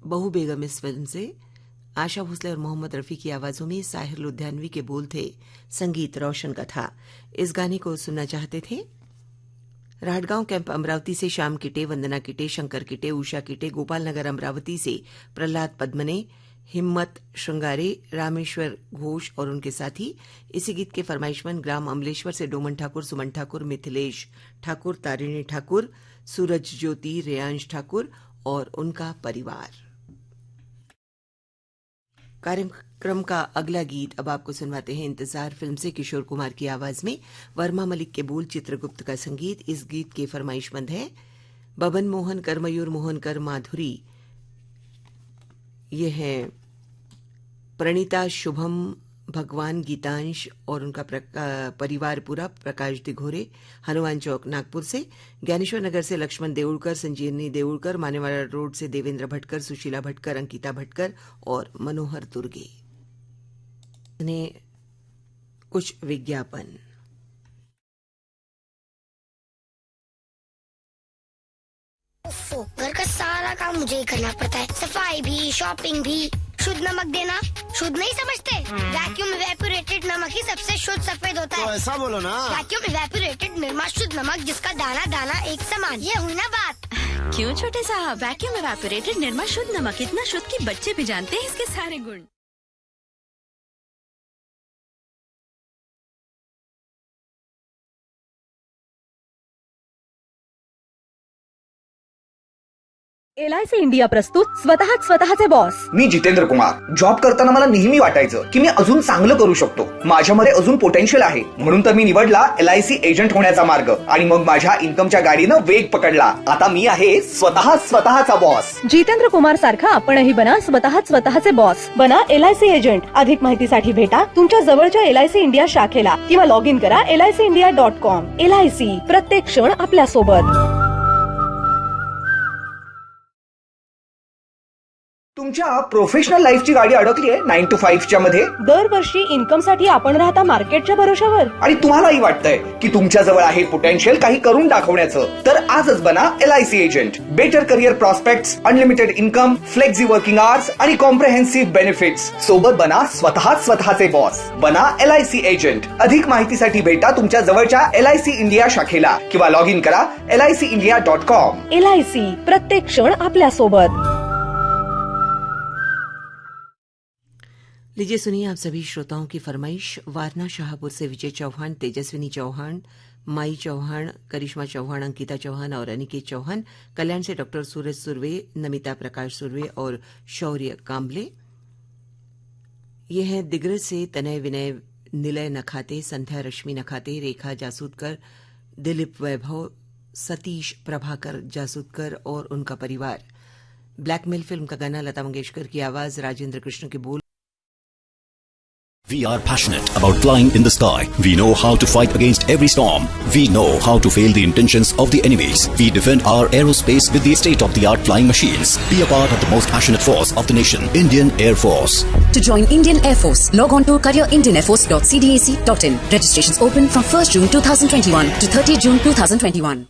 बहू बेगम इस फिल्म से। आशा भोसले और मोहम्मद रफी की आवाजों में साहिर लुधियानवी के बोल थे, संगीत रोशन का था। इस गाने को सुनना चाहते थे राहटगांव कैंप अमरावती से श्याम किटे, वंदना किटे, शंकर किटे, उषा किटे, गोपाल नगर अमरावती से प्रहलाद पद्मने, हिम्मत श्रृंगारे, रामेश्वर घोष और उनके साथी। इसी गीत के फरमाइशमंद ग्राम अमलेश्वर से डोमन ठाकुर, सुमन ठाकुर, मिथिलेश ठाकुर, तारिणी ठाकुर, सूरज ज्योति, रेयांश ठाकुर और उनका परिवार। कार्यक्रम का अगला गीत अब आपको सुनवाते हैं इंतजार फिल्म से किशोर कुमार की आवाज में। वर्मा मलिक के बोल, चित्रगुप्त का संगीत। इस गीत के फरमाइशमंद है बबन मोहन कर, मयूर मोहन कर, माधुरी। ये है प्रणीता, शुभम, भगवान, गीतांश और उनका परिवार पूरा। प्रकाश दिघोरे, हनुमान चौक नागपुर से। ज्ञानेश्वर नगर से लक्ष्मण देउड़कर, संजीवनी देउड़कर, मानेवाड़ा रोड से देवेंद्र भटकर, सुशीला भटकर, अंकिता भटकर और मनोहर दुर्गे ने कुछ विज्ञापन। घर का सारा काम मुझे ही करना पड़ता है, सफाई भी, शॉपिंग भी। शुद्ध नमक देना शुद्ध नहीं समझते? वैक्यूम इवेपोरेटेड नमक ही सबसे शुद्ध सफेद होता है। तो ऐसा बोलो ना। वैक्यूम इवेपोरेटेड निर्मा शुद्ध नमक, जिसका दाना दाना एक समान। ये हुई ना बात। क्यों छोटे साहब, वैक्यूम इवेपोरेटेड निर्मा शुद्ध नमक इतना शुद्ध कि बच्चे भी जानते हैं इसके सारे गुण। LIC इंडिया प्रस्तुत स्वतःचे बॉस। मी जितेंद्र कुमार. जॉब करताना मला नेहमी वाटायचं की मी अजून चांगलं करू शकतो, माझ्यामध्ये अजून पोटेन्शियल आहे. म्हणून तर मी निवडला LIC एजंट होण्याचा मार्ग आणि मग माझ्या इन्कमच्या गाडीनं वेग पकडला. आता मी आहे स्वतःचा बॉस. जितेंद्र कुमार सारखा आपणही बना स्वतःचे बॉस. बना LIC एजंट. अधिक माहितीसाठी भेटा तुमच्या जवळच्या LIC इंडिया शाखेला किंवा लॉग इन करा licindia.com. LIC, प्रत्येक क्षण आपल्या सोबत. तुमच्या प्रोफेशनल लाईफची गाडी अडकली आहे 9 to 5 च्या मध्ये. दरवर्षी इन्कम साठी आपण राहता मार्केटच्या भरोशावर आणि तुम्हालाही वाटतंय की तुमच्या जवळ आहे पोटेन्शियल काही करून दाखवण्याचं, तर आजच बना LIC agent. Better career prospects, unlimited income, flexi working hours आणि कॉम्प्रिहेन्सिव्ह बेनिफिट्स सोबत बना स्वतःचे बॉस. बना LIC एजंट. अधिक माहितीसाठी भेटा तुमच्या जवळच्या LIC इंडिया शाखेला किंवा लॉग इन करा licindia.com. LIC, प्रत्येक क्षण आपल्या सोबत. लीजिए सुनिए आप सभी श्रोताओं की फरमाइश। वारना शाहपुर से विजय चौहान, तेजस्विनी चौहान, माई चौहान, करिश्मा चौहान, अंकिता चौहान और अनिकेत चौहान। कल्याण से डॉक्टर सूरज सुरवे, नमिता प्रकाश सुरवे और शौर्य कांबले। ये हैं दिग्रज से तनय विनय, निलय नखाते, संध्या रश्मि नखाते, रेखा जासूदकर, दिलीप वैभव, सतीश प्रभाकर जासूदकर और उनका परिवार। ब्लैकमेल फिल्म का गाना लता मंगेशकर की आवाज, राजेंद्र कृष्ण के बोल। We are passionate about flying in the sky. We know how to fight against every storm. We know how to fail the intentions of the enemies. We defend our aerospace with the state-of-the-art flying machines. Be a part of the most passionate force of the nation, Indian Air Force. To join Indian Air Force, log on to careerindianairforce.cdac.in. Registrations open from 1st June 2021 to 30th June 2021.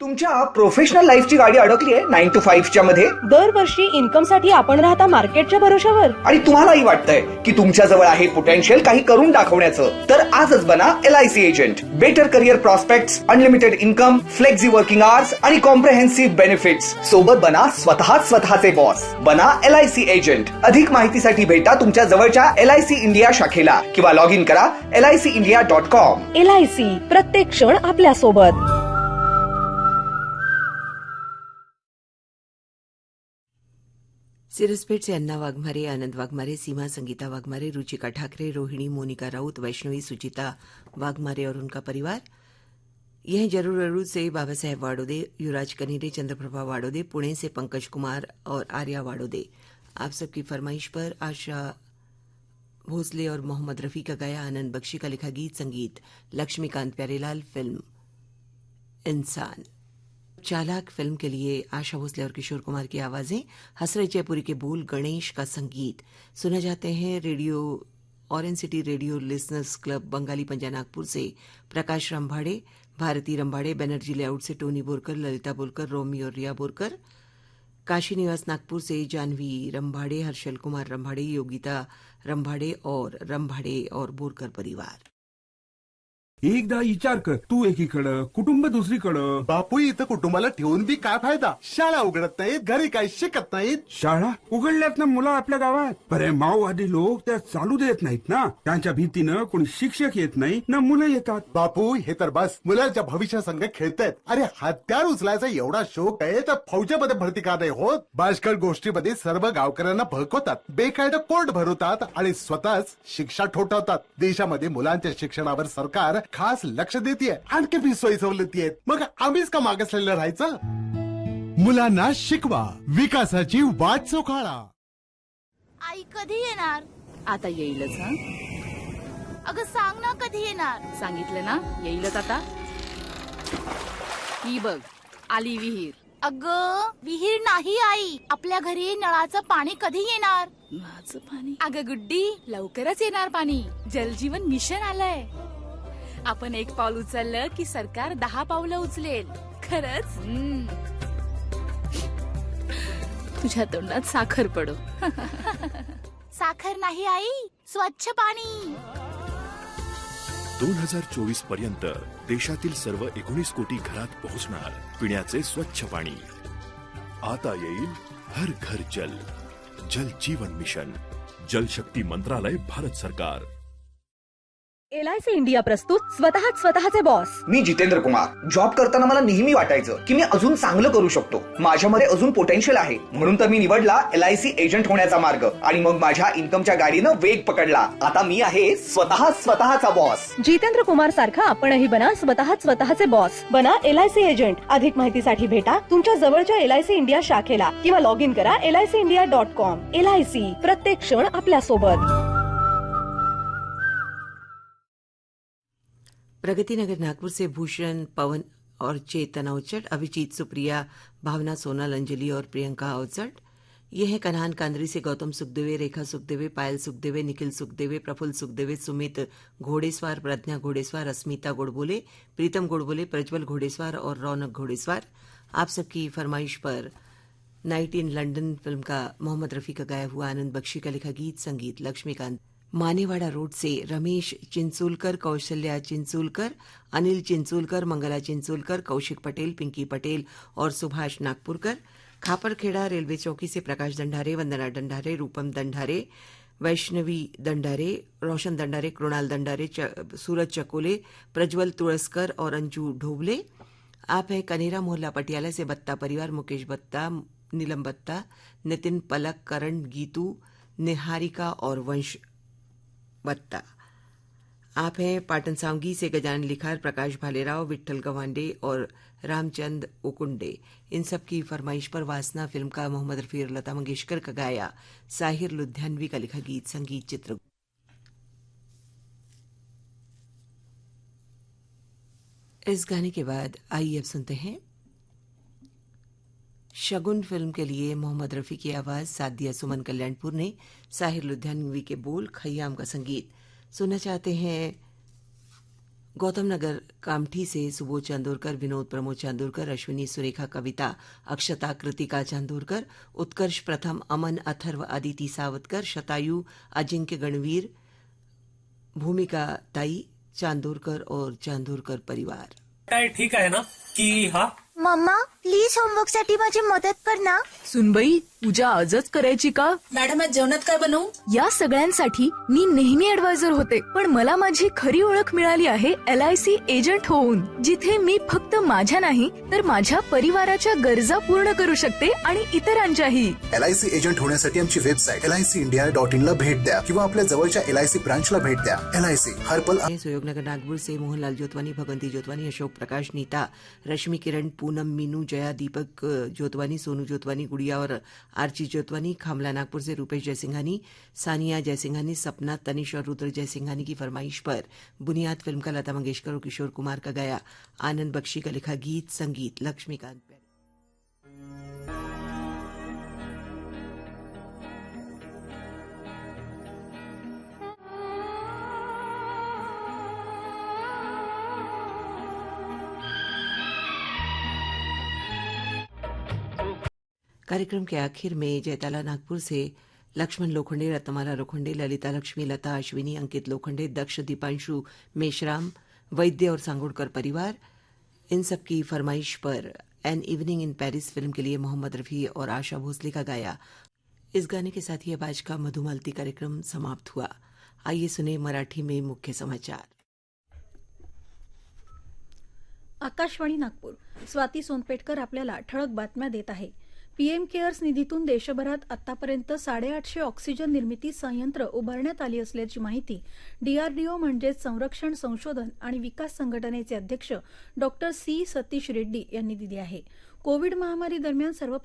तुमच्या professional लाईफची गाडी अडकली आहे 9 to 5 च्या मध्ये. दरवर्षी income साठी आपण राहता मार्केटच्या भरोशावर आणि तुम्हालाही वाटतंय की तुमच्या जवळ आहे पोटेन्शियल काही करून दाखवण्याचं, तर आजच बना LIC agent. Better career prospects, unlimited income, flexi working hours आणि कॉम्प्रिहेन्सिव्ह बेनिफिट्स सोबत बना स्वतःचे बॉस. बना LIC एजंट. अधिक माहितीसाठी भेटा तुमच्या जवळच्या LIC इंडिया शाखेला किंवा लॉग इन करा licindia.com. LIC, प्रत्येक क्षण आपल्या सोबत. सिरसपेट से अन्ना वाघमारे, आनंद वाघमारे, सीमा संगीता वाघमारे, रुचिका ठाकरे, रोहिणी, मोनिका राउत, वैष्णवी, सुचिता वाघमारे और उनका परिवार। यह जरूर से बाबा साहेब वाडोदे, युवराज कनीरे, चंद्रप्रभा वाडोदे, पुणे से पंकज कुमार और आर्या वाडोदे। आप सबकी फरमाइश पर आशा भोसले और मोहम्मद रफी का गाया आनंद बख्शी का लिखा गीत, संगीत लक्ष्मीकांत प्यारेलाल, फिल्म इंसान। चालाक फिल्म के लिए आशा भोसले और किशोर कुमार की आवाजें, हसरत जयपुरी के बोल, गणेश का संगीत। सुना जाते हैं radio orange city radio listeners club Bengali पंजा नागपुर से प्रकाश रामभाड़े, भारती रंभाड़े, बनर्जी लेआउट से टोनी बोरकर, ललिता बोरकर, रोमी और रिया बोरकर, काशी निवास नागपुर से जानवी रंभाड़े, हर्षल कुमार रंभाड़े, योगिता रंभाड़े और बोरकर परिवार। एकदा विचार कर, तू एकीकडं कुटुंब दुसरीकडं. बापू इथं कुटुंबाला ठेवून बी काय फायदा? शाळा उघडत नाहीत, घरी काय शिकत नाहीत. शाळा उघडल्यात ना मुलं आपल्या गावात. बरे माओवादी लोक त्या चालू देत नाहीत ना. त्यांच्या भीतीनं कोणी शिक्षक येत नाही ना मुलं येतात. बापू हे तर बस मुलांच्या भविष्यासंग खेळतायत. अरे हत्यार उचलायचा एवढा शोक आहे तर फौजेमध्ये भरती का नाही होत? बाष्कळ गोष्टीमध्ये सर्व गावकऱ्यांना भडकवतात, बेकायदा कोर्ट भरवतात आणि स्वतःच शिक्षा ठोठावतात. देशामध्ये मुलांच्या शिक्षणावर सरकार खास लक्ष देते, आणखी बी सोयी सवलती आहेत. मग आम्हीच का मागासलेलं राहायचं? मुलांना शिकवा, विकासाची वाट चोखाळा. आई कधी येणार? आता येईलच. हा, अगं सांग ना कधी येणार? सांगितलं ना, येईलच आता. ही बघ आली विहीर. अगं विहीर नाही आई, आपल्या घरी नळाचं पाणी कधी येणार? नळाचं पाणी? अगं गुड्डी लवकरच येणार पाणी. जलजीवन मिशन आलंय. आपण एक पाऊल उचललं की सरकार 10 पावलं उचलेल. खरंच? तुझ्या तोंडात साखर पडो. साखर नाही आई, स्वच्छ पाणी. 2024 पर्यंत देशातील सर्व 19 कोटी घरात पोहोचणार पिण्याचे स्वच्छ पाणी. आता येईल हर घर जल. जल जीवन मिशन. जल शक्ती मंत्रालय, भारत सरकार. LIC इंडिया प्रस्तुत स्वतःचे बॉस. मी जितेंद्र कुमार. जॉब करताना मला नेहमी वाटायचं की मी अजून चांगलं करू शकतो, माझ्यामध्ये अजून पोटेन्शियल आहे. म्हणून तर मी निवडला LIC एजंट होण्याचा मार्ग आणि मग माझ्या इन्कमच्या गाडीनं वेग पकडला. आता मी आहे स्वतःचा बॉस. जितेंद्र कुमार सारखा आपणही बना स्वतःचे बॉस. बना LIC एजंट. अधिक माहितीसाठी भेटा तुमच्या जवळच्या LIC इंडिया शाखेला किंवा लॉग इन करा LICindia.com. LIC प्रत्येक क्षण आपल्या सोबत. प्रगति नगर नागपुर से भूषण, पवन और चेतन अवचट, अभिजीत सुप्रिया, भावना सोनल, अंजलि और प्रियंका अवचट. ये है कन्हान कांदरी से गौतम सुखदेवे, रेखा सुखदेवे, पायल सुखदेवे, निखिल सुखदेवे, प्रफुल्ल सुखदेवे, सुमित घोड़ेसवार, प्रज्ञा घोड़ेसवार, अस्मिता गोड़बोले, प्रीतम गोड़बोले, प्रज्वल घोड़ेसवार और रौनक घोड़ेसवार. आप सबकी फरमाइश पर नाइट इन लंदन फिल्म का मोहम्मद रफी का गाया हुआ आनंद बख्शी का लिखा गीत, संगीत लक्ष्मीकांत. मानेवाड़ा रोड से रमेश चिंचोलकर, कौशल्या चिंचोलकर, अनिल चिंचोलकर, मंगला चिंचोलकर, कौशिक पटेल, पिंकी पटेल और सुभाष नागपुरकर. खापरखेड़ा रेलवे चौकी से प्रकाश दंडारे, वंदना दंडारे, रूपम दंडारे, वैष्णवी दंडारे, रोशन दंडारे, कृणाल दंडारे, सूरज चकोले, प्रज्वल तुळसकर और अंजू ढोबले. आप है कनेरा मोहल्ला पटियाला से बत्ता परिवार, मुकेश बत्ता, नीलम बत्ता, नितिन पलक, करण, गीतू, निहारिका और वंश बत्ता. आप हैं पाटन सांगी से गजानन लिखार, प्रकाश भालेराव, विट्ठल गवांडे और रामचंद उकुंडे. इन सब की फरमाइश पर वासना फिल्म का मोहम्मद रफी और लता मंगेशकर का गाया साहिर लुधियानवी का लिखा गीत, संगीत चित्र. इस गाने के बाद आइए अब सुनते हैं शगुन फिल्म के लिए मोहम्मद रफी की आवाज, साथ दिया सुमन कल्याणपुर ने, साहिर लुधियानवी के बोल, खय्याम का संगीत. सुनना चाहते हैं गौतम नगर कामठी से सुबोध चांदोरकर, विनोद प्रमोद चांदोरकर, अश्विनी सुरेखा, कविता, अक्षता, कृतिका चांदोरकर, उत्कर्ष प्रथम, अमन, अथर्व, अदिति सावतकर, शतायु, अजिंक्य गणवीर, भूमिका ताई चांदोरकर और चांदोरकर परिवार. काय ठीक आहे ना की हा? मम्मा प्लीज होमवर्क साठी माझी मदत कर ना. सुनबाई पूजा आजच करायची का? मॅडम आज जेवणात काय बनवू? या सगळ्यांसाठी मी नेहमी ऍडवायझर होते, पण मला माझी खरी ओळख मिळाली आहे LIC एजंट होऊन, जिथे मी फक्त माझ्या नाही तर माझ्या परिवाराच्या गरजा पूर्ण करू शकते आणि इतरांच्याही. LIC एजंट होण्यासाठी आमची वेबसाईट LICindia.in ला भेट द्या किंवा आपल्या जवळच्या LIC ब्रांचला भेट द्या. LIC हर पल. सुयोगनगर नागपुर से मोहनलाल जोतवानी, भगवंती जोतवानी, अशोक प्रकाश, नीता, रश्मि किरण, पूनम, मीनू, जया, दीपक जोतवानी, सोनू जोतवानी, गुड़िया और आर्ची जोतवानी. खामला नागपुर से रूपेश जयसिंघानी, सानिया जयसिंघानी, सपना, तनिष और रुद्र जयसिंघानी की फरमाइश पर बुनियाद फिल्म का लता मंगेशकर और किशोर कुमार का गाया आनंद बख्शी का लिखा गीत, संगीत लक्ष्मीकांत. कार्यक्रम के आखिर में जयताला नागपुर से लक्ष्मण लोखंडे, रत्नमाला लोखंडे, ललिता लक्ष्मी, लता अश्विनी, अंकित लोखंडे, दक्ष, दीपांशु मेश्राम, वैद्य और सांगोड़कर परिवार, इन सब की फरमाइश पर an evening in Paris film के लिए मोहम्मद रफी और आशा भोसले का गाया। इस गाने के साथ ही अब आज का मधुमालती कार्यक्रम समाप्त हुआ। आइए सुने मराठी में मुख्य समाचार। आकाशवाणी नागपूर, स्वाती सोनपेटकर आपल्याला ठळक बातम्या देत आहे। पीएम केअर्स निधीतून देशभरात आतापर्यंत 850 ऑक्सिजन निर्मिती संयंत्र उभारण्यात आली असल्याची माहिती डीआरडीओ म्हणजेच संरक्षण संशोधन आणि विकास संघटनेचे अध्यक्ष डॉ सी सतीश रेड्डी यांनी दिली आहे। कोविड महामारी दरम्यान सर्व